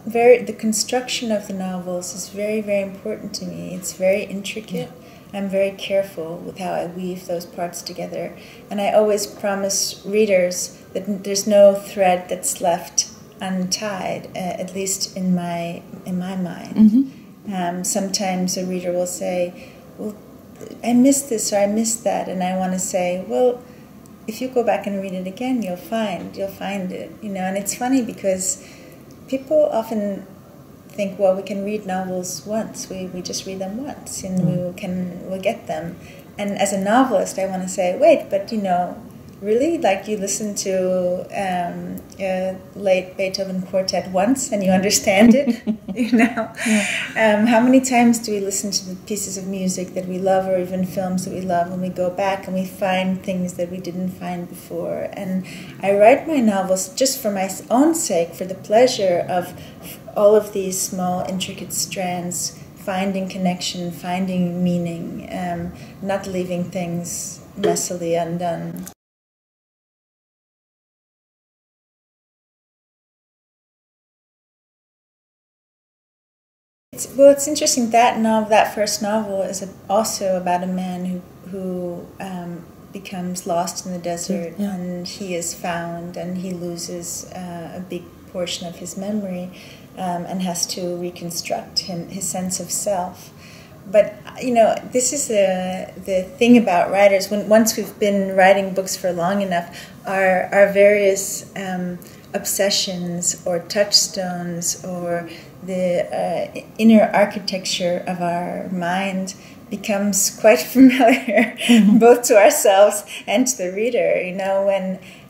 the construction of the novels is very, very important to me. It's very intricate. I'm very careful with how I weave those parts together. And I always promise readers that there's no thread that's left untied, at least in my mind. Sometimes a reader will say, well, I missed this or I missed that, and I want to say, well, if you go back and read it again, you'll find it, you know. And it's funny because people often think, well, we can read novels once. We just read them once, and we'll get them. And as a novelist, I want to say, wait, but you know, really, like you listen to a late Beethoven quartet once and you understand it, you know. How many times do we listen to the pieces of music that we love, or even films that we love, and we go back and we find things that we didn't find before? And I write my novels just for my own sake, for the pleasure of all of these small, intricate strands, finding connection, finding meaning, not leaving things messily undone. It's interesting, that first novel is also about a man who becomes lost in the desert, and he is found, and he loses a big portion of his memory, and has to reconstruct his sense of self. But you know, this is the thing about writers. Once we've been writing books for long enough, our various obsessions or touchstones or the inner architecture of our mind becomes quite familiar, both to ourselves and to the reader, you know.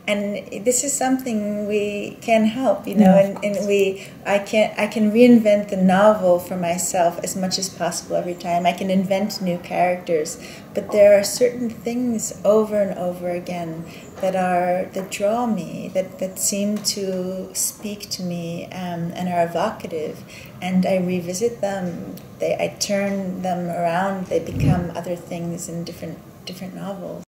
And this is something we can help, you know, I can reinvent the novel for myself as much as possible every time. I can invent new characters, but there are certain things over and over again that draw me, that seem to speak to me, and are evocative, and I revisit them. I turn them around. They become other things in different novels.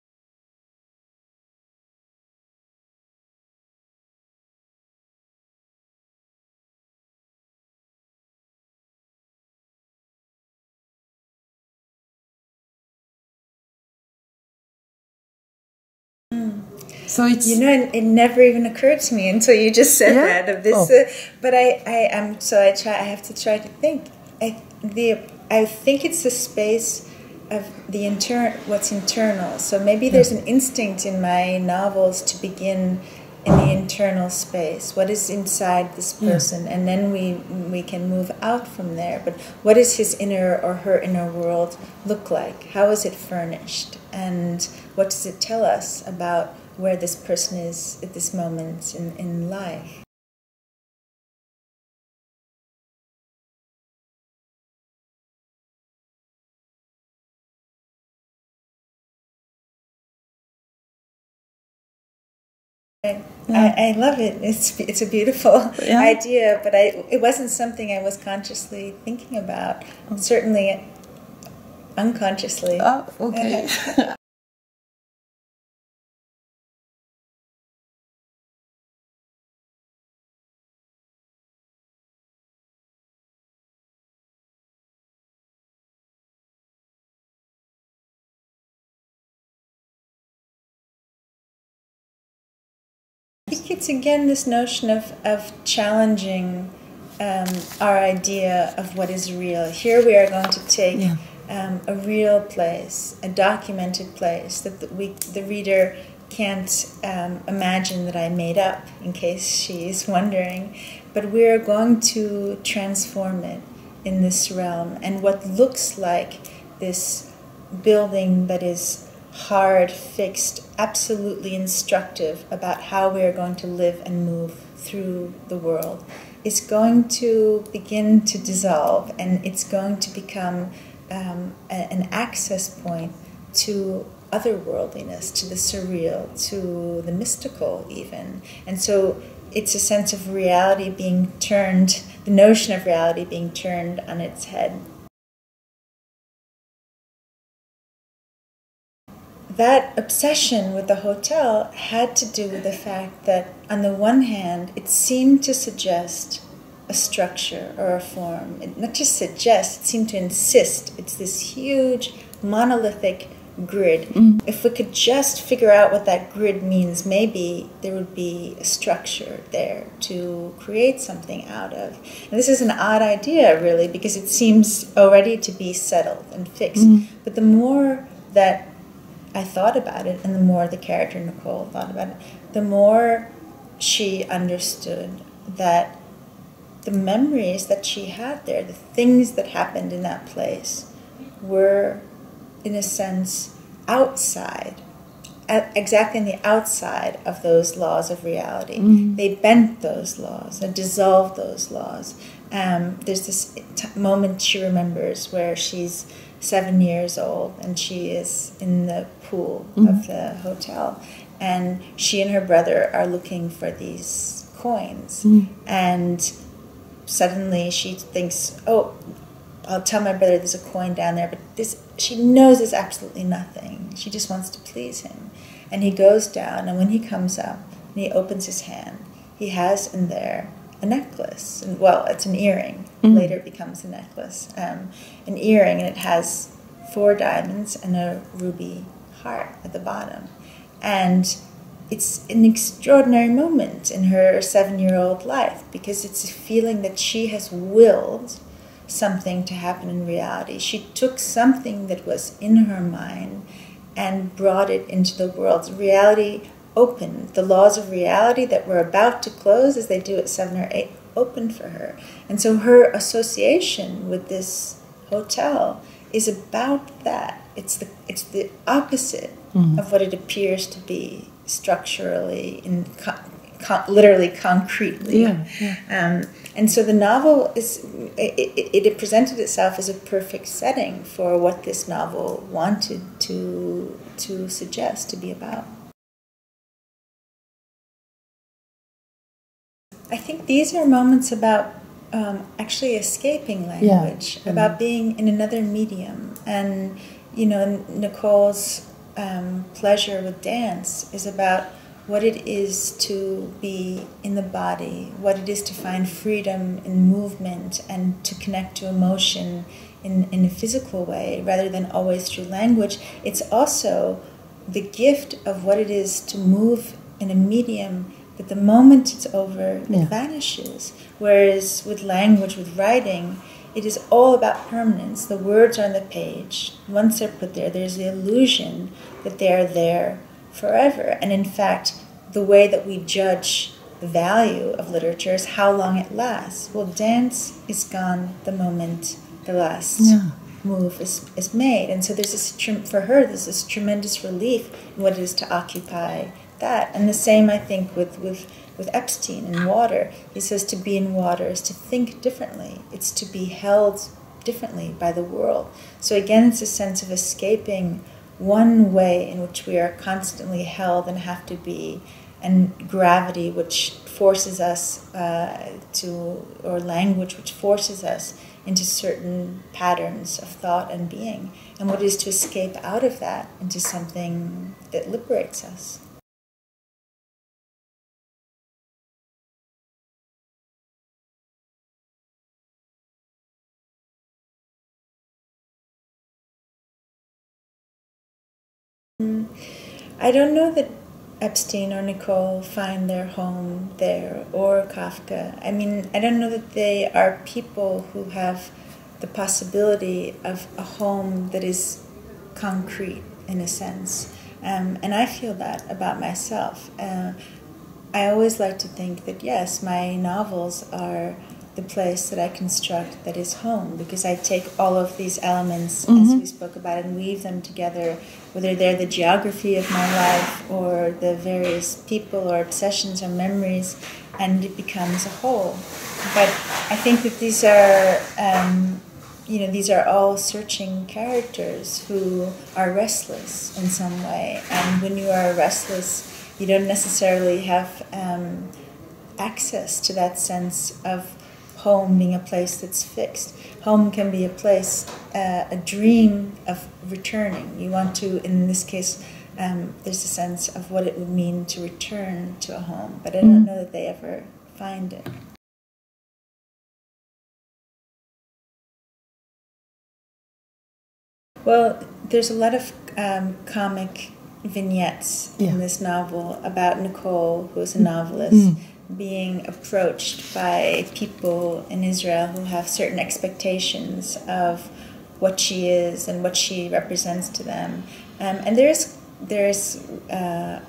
So it's, you know, it never even occurred to me until you just said that of this. But I have to try to think. I think it's the space of what's internal. So maybe there's an instinct in my novels to begin in the internal space. What is inside this person, and then we can move out from there. But what does his inner or her inner world look like? How is it furnished? And what does it tell us about where this person is at this moment in life? I love it. It's a beautiful idea, but it wasn't something I was consciously thinking about. Certainly unconsciously. Oh, okay. I think it's again this notion of challenging our idea of what is real. Here we are going to take a real place, a documented place that the reader can't imagine that I made up, in case she's wondering, but we're going to transform it in this realm. And what looks like this building that is hard, fixed, absolutely instructive about how we are going to live and move through the world is going to begin to dissolve, and it's going to become an access point to otherworldliness, to the surreal, to the mystical even. And so it's a sense of reality being turned, the notion of reality being turned on its head. That obsession with the hotel had to do with the fact that, on the one hand, it seemed to suggest a structure or a form. It not just suggests, it seemed to insist. It's this huge monolithic grid. If we could just figure out what that grid means, maybe there would be a structure there to create something out of. And this is an odd idea, really, because it seems already to be settled and fixed. But the more that I thought about it, and the more the character Nicole thought about it, the more she understood that the memories that she had there, the things that happened in that place, were, in a sense, outside, exactly in the outside of those laws of reality. They bent those laws and dissolved those laws. There's this moment she remembers where she's 7 years old and she is in the pool of the hotel, and she and her brother are looking for these coins, and suddenly she thinks, oh, I'll tell my brother there's a coin down there, but she knows there's absolutely nothing. She just wants to please him. And he goes down, and when he comes up and he opens his hand, he has in there a necklace. And, well, it's an earring. Later it becomes a necklace. An earring, and it has 4 diamonds and a ruby heart at the bottom. And it's an extraordinary moment in her 7-year-old life, because it's a feeling that she has willed something to happen in reality. She took something that was in her mind and brought it into the world. Reality opened. The laws of reality that were about to close, as they do at 7 or 8, opened for her. And so her association with this hotel is about that. It's the opposite of what it appears to be structurally, literally concretely. And so the novel it presented itself as a perfect setting for what this novel wanted to suggest, to be about. I think these are moments about actually escaping language, about being in another medium. And, you know, Nicole's pleasure with dance is about what it is to be in the body, what it is to find freedom in movement and to connect to emotion in a physical way rather than always through language. It's also the gift of what it is to move in a medium that the moment it's over, it vanishes. Whereas with language, with writing, it is all about permanence. The words are on the page. Once they're put there, there's the illusion that they are there forever. And in fact, the way that we judge the value of literature is how long it lasts. Well, dance is gone the moment the last move is made. And so there's this, for her, there's this tremendous relief in what it is to occupy that. And the same, I think, with Epstein in Water. He says to be in water is to think differently. It's to be held differently by the world. So again, it's a sense of escaping one way in which we are constantly held and have to be, and gravity, which forces us or language, which forces us into certain patterns of thought and being, and what it is to escape out of that into something that liberates us. I don't know that Epstein or Nicole find their home there, or Kafka. I mean, I don't know that they are people who have the possibility of a home that is concrete, in a sense. And I feel that about myself. I always like to think that, yes, my novels are the place that I construct that is home, because I take all of these elements, as we spoke about, and weave them together, whether they're the geography of my life or the various people or obsessions or memories, and it becomes a whole. But I think that these are, these are all searching characters who are restless in some way. And when you are restless, you don't necessarily have access to that sense of home being a place that's fixed. Home can be a place, a dream of returning. You want to, in this case, there's a sense of what it would mean to return to a home, but I don't know that they ever find it. Well, there's a lot of comic vignettes in this novel about Nicole, who is a novelist, being approached by people in Israel who have certain expectations of what she is and what she represents to them. And there's a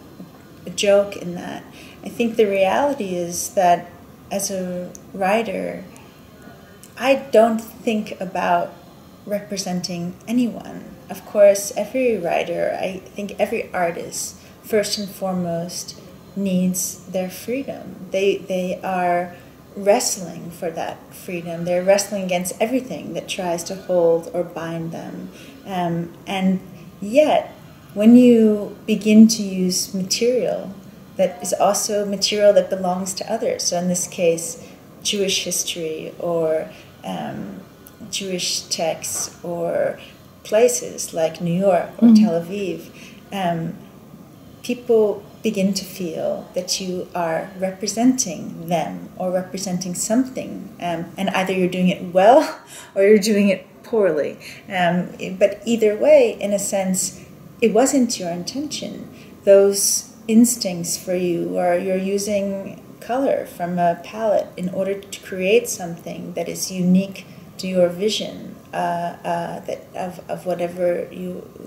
joke in that. I think the reality is that as a writer, I don't think about representing anyone. Of course, every writer, I think every artist, first and foremost, needs their freedom. They are wrestling for that freedom. They're wrestling against everything that tries to hold or bind them. And yet, when you begin to use material that is also material that belongs to others, so in this case, Jewish history or Jewish texts or places like New York or Tel Aviv, people begin to feel that you are representing them or representing something, and either you're doing it well or you're doing it poorly. But either way, in a sense, it wasn't your intention. Those instincts for you, or you're using color from a palette in order to create something that is unique to your vision of whatever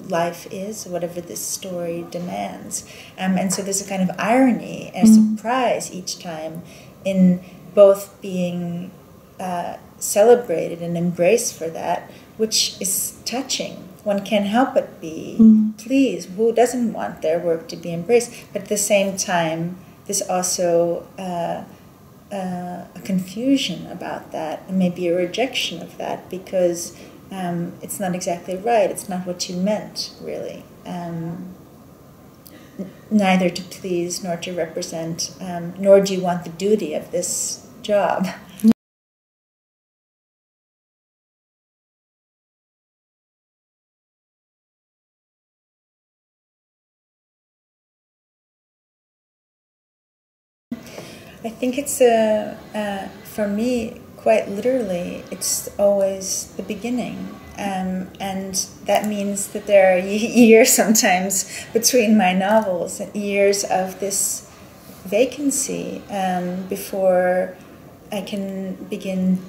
life is, whatever this story demands. And so there's a kind of irony and surprise each time in both being celebrated and embraced for that, which is touching. One can't help but be pleased. Who doesn't want their work to be embraced? But at the same time, there's also a confusion about that, and maybe a rejection of that, because it's not exactly right. It's not what you meant, really. Neither to please nor to represent, nor do you want the duty of this job. I think it's, for me, quite literally, it's always the beginning. And that means that there are years sometimes between my novels, years of this vacancy before I can begin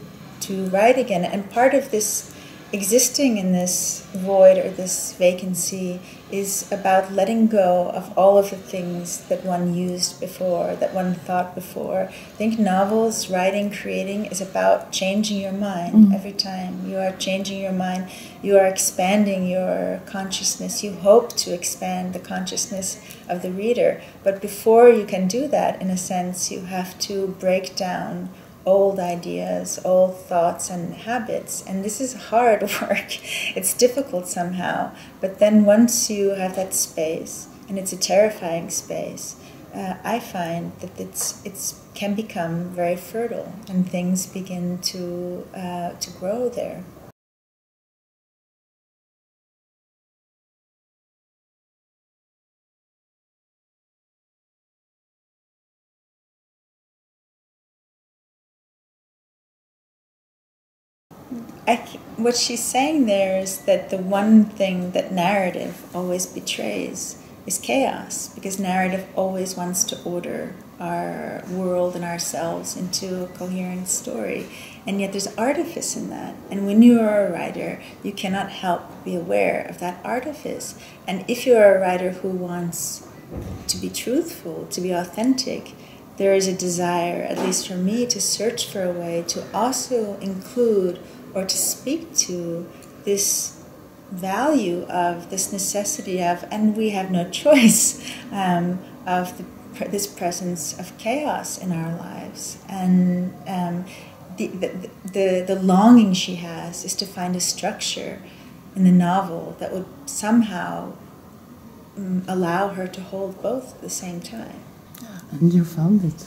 to write again. And part of this existing in this void or this vacancy is about letting go of all of the things that one used before, that one thought before. I think novels, writing, creating is about changing your mind every time. You are changing your mind, you are expanding your consciousness. You hope to expand the consciousness of the reader. But before you can do that, in a sense, you have to break down old ideas, old thoughts and habits, and this is hard work. It's difficult somehow, but then once you have that space, and it's a terrifying space, I find that it can become very fertile, and things begin to grow there. What she's saying there is that the one thing that narrative always betrays is chaos, because narrative always wants to order our world and ourselves into a coherent story. And yet there's artifice in that. And when you are a writer, you cannot help but be aware of that artifice. And if you are a writer who wants to be truthful, to be authentic, there is a desire, at least for me, to search for a way to also include or to speak to this value of, this necessity of, and we have no choice, of this presence of chaos in our lives. And the longing she has is to find a structure in the novel that would somehow allow her to hold both at the same time. And you found it.